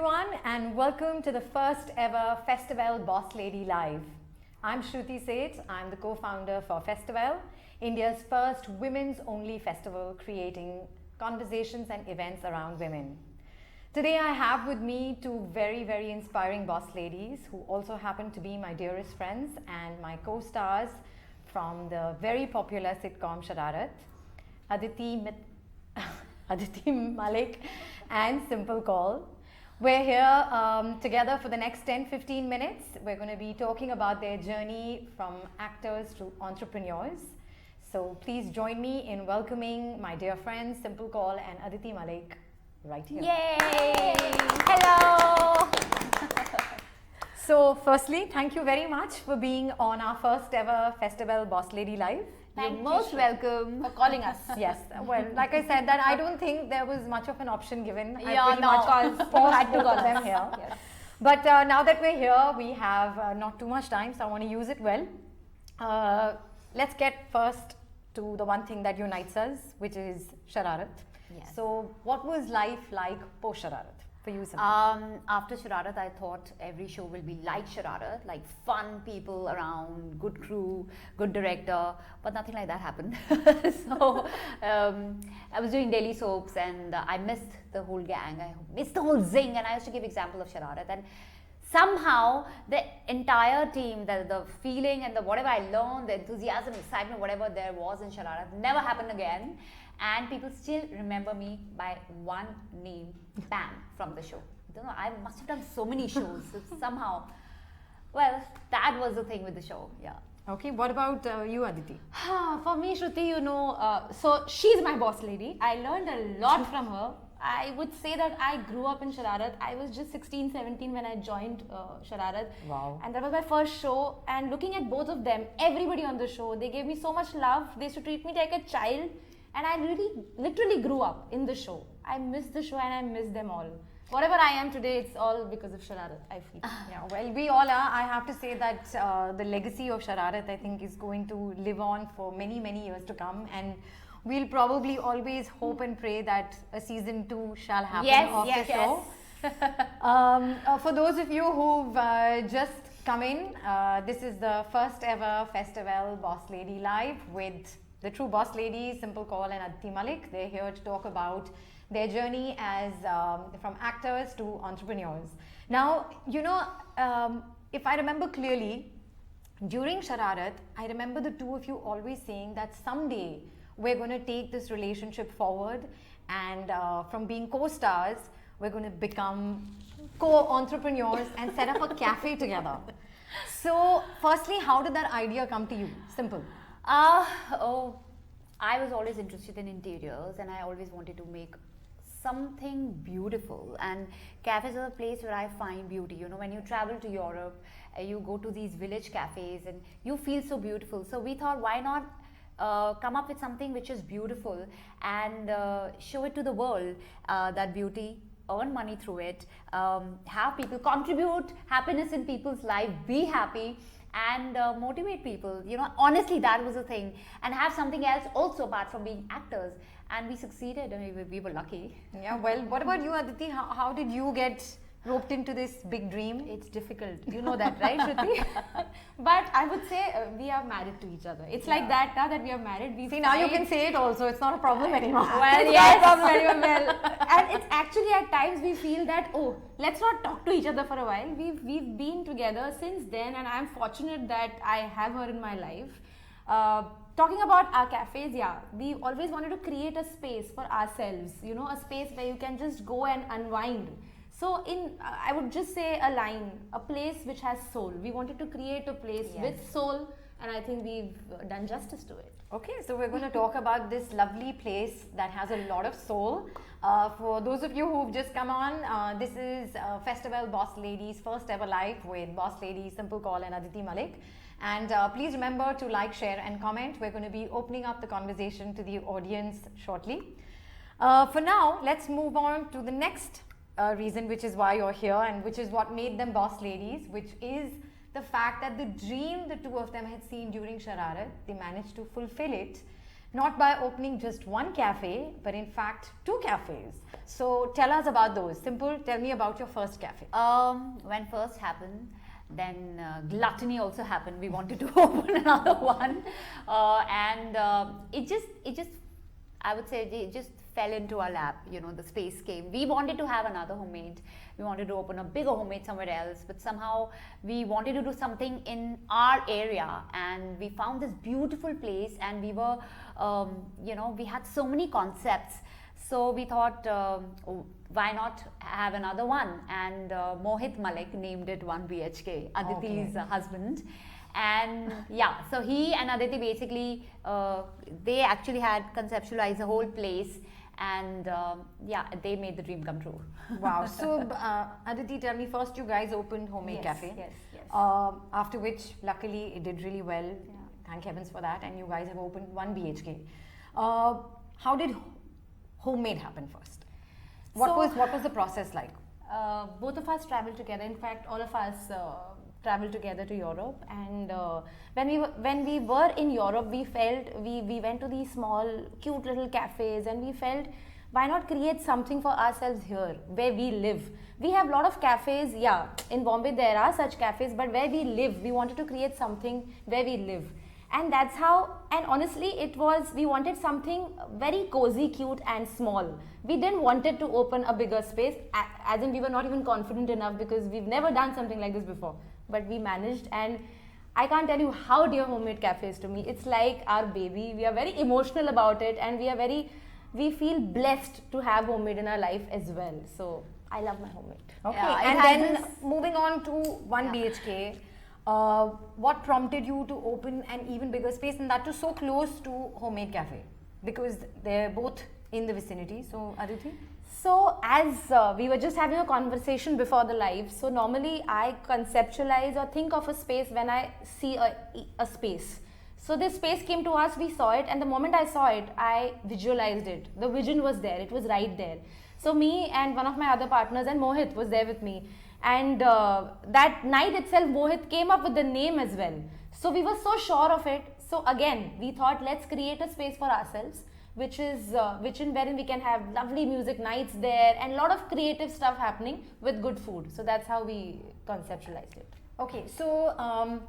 everyone, and welcome to the first ever Festivelle Boss Lady Live. I'm Shruti Seth. I'm the co-founder for Festivelle, India's first women's only festival creating conversations and events around women. Today I have with me two very inspiring boss ladies who also happen to be my dearest friends and my co-stars from the very popular sitcom Shararat, Adite Malik and Simple Kaul. We're here together for the next 10-15 minutes. We're going to be talking about their journey from actors to entrepreneurs. So please join me in welcoming my dear friends Simple Kaul and Adite Malik right here. Yay! Hello! So firstly, thank you very much for being on our first ever Festivelle Boss Lady Live. You're most welcome for calling us. Yes, well, like I said, that I don't think there was much of an option given. I Yeah, pretty no, much forced both of them here. Yes. But now that we're here, we have not too much time, so I want to use it well. Let's get first to the one thing that unites us, which is Shararat. Yes. So, what was life like post Shararat for you, Simple? After Shararat, I thought every show will be like Shararat, like fun people around, good crew, good director, but nothing like that happened. So I was doing daily soaps and I missed the whole gang, I missed the whole zing, and I used to give example of Shararat, and somehow the entire team, the feeling and the whatever I learned, the enthusiasm, excitement, whatever there was in Shararat never happened again. And people still remember me by one name, Pam, from the show. I don't know, I must have done so many shows. Somehow, well, that was the thing with the show, yeah. Okay, what about you, Aditi? For me, Shruti, so she's my boss lady. I learned a lot from her. I would say that I grew up in Shararat. I was just 16, 17 when I joined Shararat. Wow. And that was my first show. And looking at both of them, everybody on the show, they gave me so much love. They used to treat me like a child. And I literally grew up in the show. I miss the show and I miss them all. Whatever I am today, it's all because of Shararat, I feel. Yeah, well, we all are. I have to say that the legacy of Shararat, I think, is going to live on for many years to come. And we'll probably always hope and pray that a season 2 shall happen of the show. For those of you who've just come in, this is the first ever Festivelle Boss Lady Live with the true boss ladies, Simple Kaul and Adite Malik. They're here to talk about their journey as from actors to entrepreneurs. Now, if I remember clearly, during Shararat, I remember the two of you always saying that someday we're going to take this relationship forward, and from being co-stars, we're going to become co-entrepreneurs and set up a cafe together. So, firstly, how did that idea come to you? Simple. I was always interested in interiors and I always wanted to make something beautiful, and cafes are the place where I find beauty. You know, when you travel to Europe, you go to these village cafes and you feel so beautiful. So we thought, why not come up with something which is beautiful and show it to the world, that beauty, earn money through it, have people contribute happiness in people's life, be happy, and motivate people. You know, honestly, that was the thing, and have something else also apart from being actors, and we succeeded. I mean, we were lucky. Yeah, well, what about you, Aditi? How did you get roped into this big dream? It's difficult. You know that, right, Shruti? But I would say we are married to each other. It's like that now that we are married. We See, now you can say it also. It's not a problem anymore. Well, yes, well. And it's actually at times we feel that, oh, let's not talk to each other for a while. We've been together since then, and I'm fortunate that I have her in my life. Talking about our cafes, we always wanted to create a space for ourselves, you know, a space where you can just go and unwind. So I would just say a line, a place which has soul. We wanted to create a place with soul, and I think we've done justice to it. Okay, so we're going to talk about this lovely place that has a lot of soul. For those of you who've just come on, this is Festivelle Boss Ladies first ever live with boss ladies Simple Kaul and Adite Malik. And please remember to like, share and comment. We're going to be opening up the conversation to the audience shortly. For now, let's move on to the next reason, which is why you're here and which is what made them boss ladies, which is the fact that the dream the two of them had seen during Shararat, they managed to fulfill it not by opening just one cafe, but in fact 2 cafes. So tell us about those. Simple, tell me about your first cafe. When first happened, then gluttony also happened. We wanted to open another one, and it just, I would say, it just fell into our lap. You know, the space came. We wanted to have another homemade. We wanted to open a bigger homemade somewhere else, but somehow we wanted to do something in our area, and we found this beautiful place, and we were, you know, we had so many concepts. So we thought, why not have another one? And Mohit Malik named it 1 BHK, Aditi's husband. And yeah, so he and Aditi basically, they actually had conceptualized the whole place, and yeah, they made the dream come true. Wow. So Aditi, tell me, first you guys opened homemade cafe. Yes. After which, luckily, it did really well. Yeah. Thank heavens for that. And you guys have opened 1 BHK. How did homemade happen first? What was the process like? Both of us traveled together. In fact, all of us traveled together to Europe. And when we were in Europe, we felt we went to these small, cute little cafes, and we felt, why not create something for ourselves here where we live? We have a lot of cafes. Yeah, in Bombay there are such cafes, but where we live, we wanted to create something where we live. And that's how, and honestly, we wanted something very cozy, cute and small. We didn't want it to open a bigger space, as in we were not even confident enough, because we've never done something like this before. But we managed, and I can't tell you how dear homemade cafe is to me. It's like our baby. We are very emotional about it, and we feel blessed to have homemade in our life as well. So I love my homemade. Okay, Yeah, and then moving on to 1 BHK. What prompted you to open an even bigger space, and that too so close to homemade cafe, because they're both in the vicinity? So Aditi? So as we were just having a conversation before the live, so normally I conceptualize or think of a space when I see a space. So this space came to us, we saw it, and the moment I saw it, I visualized it. The vision was there, it was right there. So me and one of my other partners, and Mohit was there with me. And that night itself, Mohit came up with the name as well. So we were so sure of it. So again, we thought, let's create a space for ourselves, wherein we can have lovely music nights there and a lot of creative stuff happening with good food. So that's how we conceptualized it. Okay, so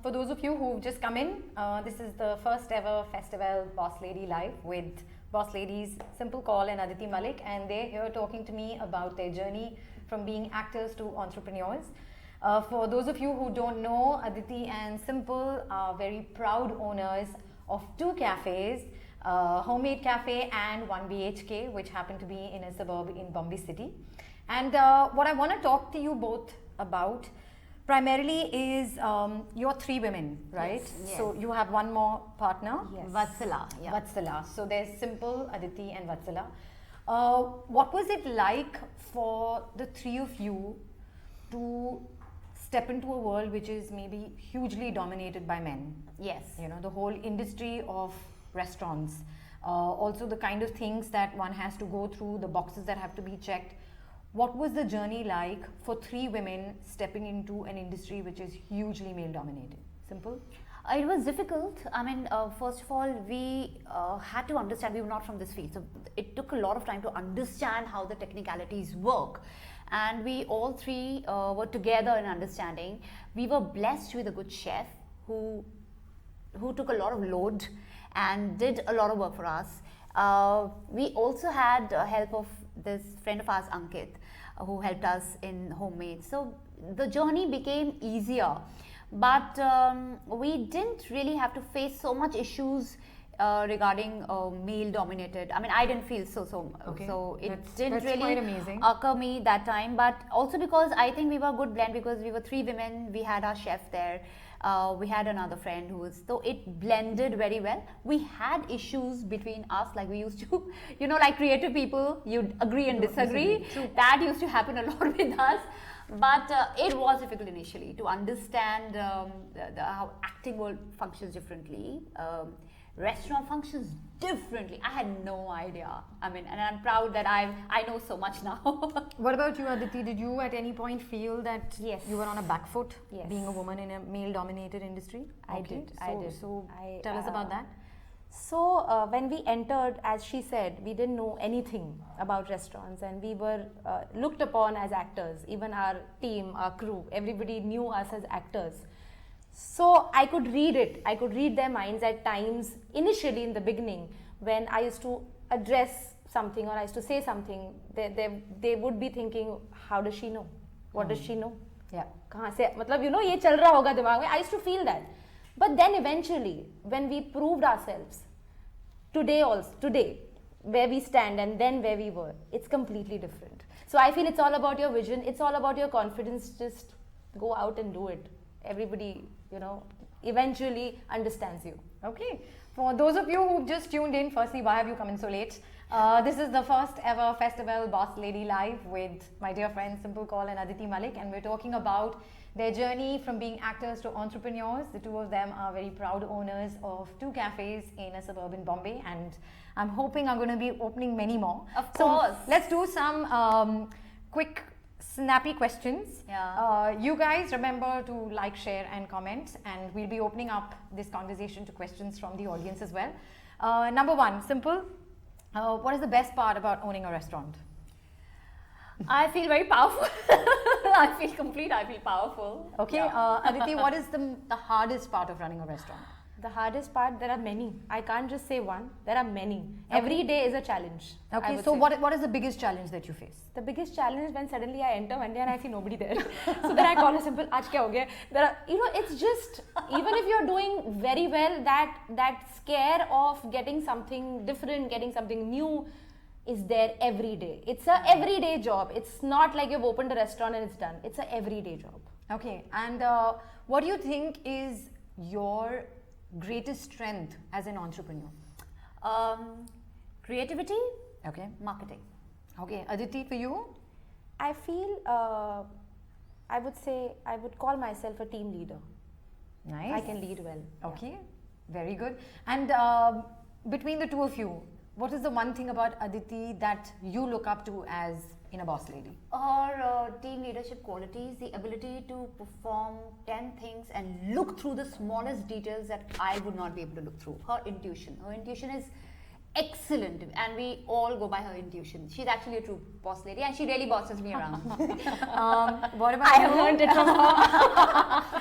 for those of you who've just come in, this is the first ever Festivelle Boss Lady Live with Boss Ladies Simple Kaul and Adite Malik, and they're here talking to me about their journey from being actors to entrepreneurs. For those of you who don't know, Aditi and Simple are very proud owners of 2 cafes, Homemade Cafe and 1 BHK, which happen to be in a suburb in Bombay City. And what I want to talk to you both about primarily is you're 3 women, right? Yes. So you have one more partner? Yes. Vatsala. Yeah. Vatsala. So there's Simple, Aditi and Vatsala. What was it like for the 3 of you to step into a world which is maybe hugely dominated by men? Yes. You know, the whole industry of restaurants, also the kind of things that one has to go through, the boxes that have to be checked. What was the journey like for 3 women stepping into an industry which is hugely male dominated? Simple? It was difficult. I mean, first of all, we had to understand, we were not from this field. So it took a lot of time to understand how the technicalities work. And we all 3 were together in understanding. We were blessed with a good chef who took a lot of load and did a lot of work for us. We also had help of this friend of ours, Ankit, who helped us in homemade. So the journey became easier. But we didn't really have to face so much issues regarding male dominated. I mean, I didn't feel so. Okay. So it That's didn't quite really amazing. occur me that time. But also because I think we were a good blend, because we were 3 women. We had our chef there. We had another friend who was, so it blended very well. We had issues between us, like we used to, you know, like creative people, you'd agree and disagree. That used to happen a lot with us. But it was difficult initially to understand how acting world functions differently. Restaurant functions differently. I had no idea. I mean, and I'm proud that I know so much now. What about you, Aditi? Did you at any point feel that Yes. you were on a back foot, Yes. being a woman in a male-dominated industry? I did. So tell us about that. So when we entered, as she said, we didn't know anything about restaurants, and we were looked upon as actors. Even our team, our crew, everybody knew us as actors. So I could read it. I could read their minds at times, initially in the beginning, when I used to address something or I used to say something, they would be thinking, how does she know? What does she know? Yeah. कहाँ से मतलब ये चल रहा होगा दिमाग में. I used to feel that. But then eventually, when we proved ourselves, today, where we stand and then where we were, it's completely different. So I feel it's all about your vision. It's all about your confidence. Just go out and do it. Everybody, eventually understands you. Okay. For those of you who've just tuned in, firstly, why have you come in so late? This is the first ever Festivelle Boss Lady Live with my dear friends Simple Kaul and Addite Malik, and we're talking about their journey from being actors to entrepreneurs. The two of them are very proud owners of 2 cafes in a suburban Bombay, and I'm hoping I'm going to be opening many more. Of course. So let's do some quick snappy questions. Yeah. You guys remember to like, share and comment, and we'll be opening up this conversation to questions from the audience as well. Number 1, Simple. What is the best part about owning a restaurant? I feel very powerful. I feel complete. I feel powerful. Okay. Yeah. Aditi, what is the hardest part of running a restaurant? The hardest part, there are many. I can't just say one. There are many. Every day is a challenge. Okay. So what is the biggest challenge that you face? The biggest challenge is when suddenly I enter one day and I see nobody there. So then I call a Simple, aaj kya ho gaya? There are, it's just, even if you're doing very well, that scare of getting something different, getting something new is there every day. It's a everyday job. It's not like you've opened a restaurant and it's done. It's a everyday job. Okay. And what do you think is your greatest strength as an entrepreneur? Creativity, Okay. marketing. Okay. Aditi, for you? I feel, I would say, I would call myself a team leader. Nice. I can lead well. Okay. Very good. And between the two of you, what is the one thing about Aditi that you look up to as in a boss lady? Or team leadership qualities, the ability to perform 10 things and look through the smallest details that I would not be able to look through. Her intuition. Her intuition is excellent, and we all go by her intuition. She's actually a true boss lady, and she really bosses me around. What about I you? have learned it from her.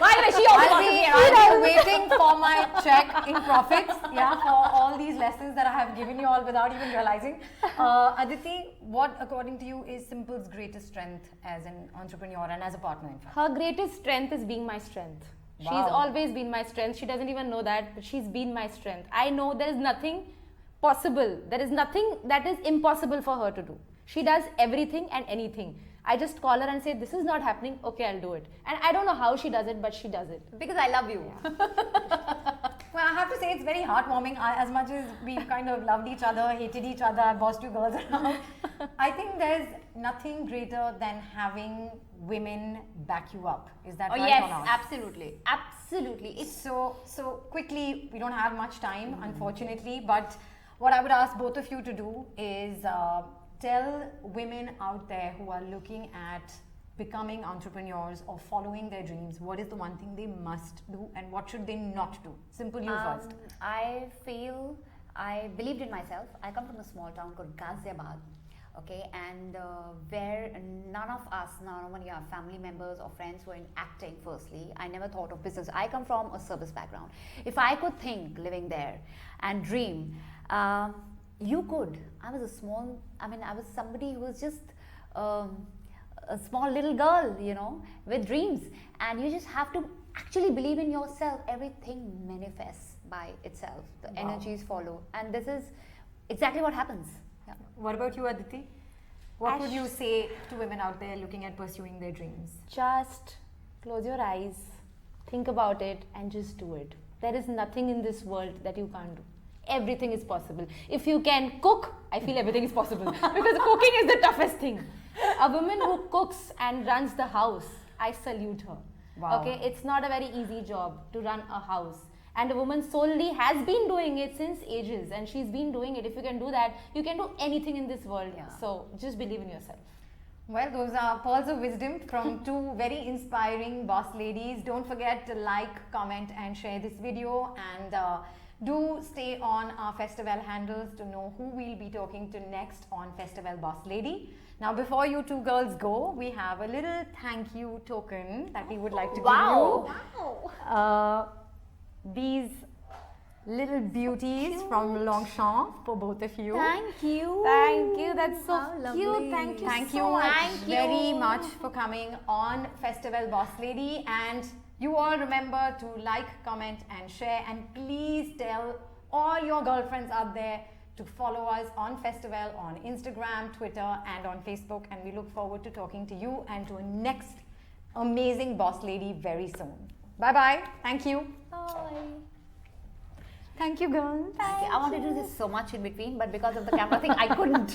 By the way, she also bosses me around. I'll be waiting for my check in profits, yeah, for all these lessons that I have given you all without even realizing. Aditi, what according to you is Simple's greatest strength as an entrepreneur and as a partner in fact? Her greatest strength is being my strength. Wow. She's always been my strength. She doesn't even know that, but she's been my strength. I know there is nothing possible. There is nothing that is impossible for her to do. She does everything and anything. I just call her and say, this is not happening. Okay, I'll do it. And I don't know how she does it, but she does it. Because I love you. Well, I have to say it's very heartwarming. As much as we've kind of loved each other, hated each other, bossed you girls around, I think there's nothing greater than having women back you up. Is that Oh right yes, or not? absolutely. Absolutely. It's So quickly, we don't have much time, unfortunately, but what I would ask both of you to do is tell women out there who are looking at becoming entrepreneurs or following their dreams, what is the one thing they must do and what should they not do? Simple, you first. I feel I believed in myself. I come from a small town called Ghaziabad, okay, and where none of us, none of our family members or friends were in acting. Firstly, I never thought of business. I come from a service background. If I could think living there and dream, you could. I was somebody who was just a small little girl, with dreams, and you just have to actually believe in yourself. Everything manifests by itself. The energies follow, and this is exactly what happens. Yeah. What about you, Aditi? What would you say to women out there looking at pursuing their dreams? Just close your eyes, think about it, and just do it. There is nothing in this world that you can't do. Everything is possible. If you can cook, I feel everything is possible because cooking is the toughest thing. A woman who cooks and runs the house, I salute her. Wow. Okay, it's not a very easy job to run a house, and a woman solely has been doing it since ages, and she's been doing it. If you can do that, you can do anything in this world. Yeah. So just believe in yourself. Well, those are pearls of wisdom from two very inspiring boss ladies. Don't forget to like, comment and share this video, and Do stay on our Festivelle handles to know who we'll be talking to next on Festivelle Boss Lady. Now, before you two girls go, we have a little thank you token that we would like to give you. These little beauties from Longchamp for both of you. Thank you. Thank you. That's so How cute. lovely. Thank you Thank so you much. very much for coming on Festivelle Boss Lady, and you all remember to like, comment and share, and please tell all your girlfriends out there to follow us on Festivelle on Instagram, Twitter and on Facebook, and we look forward to talking to you and to a next amazing boss lady very soon. Bye bye. Thank you. Bye. Thank you girls. I wanted to do this so much in between, but because of the camera thing, I couldn't.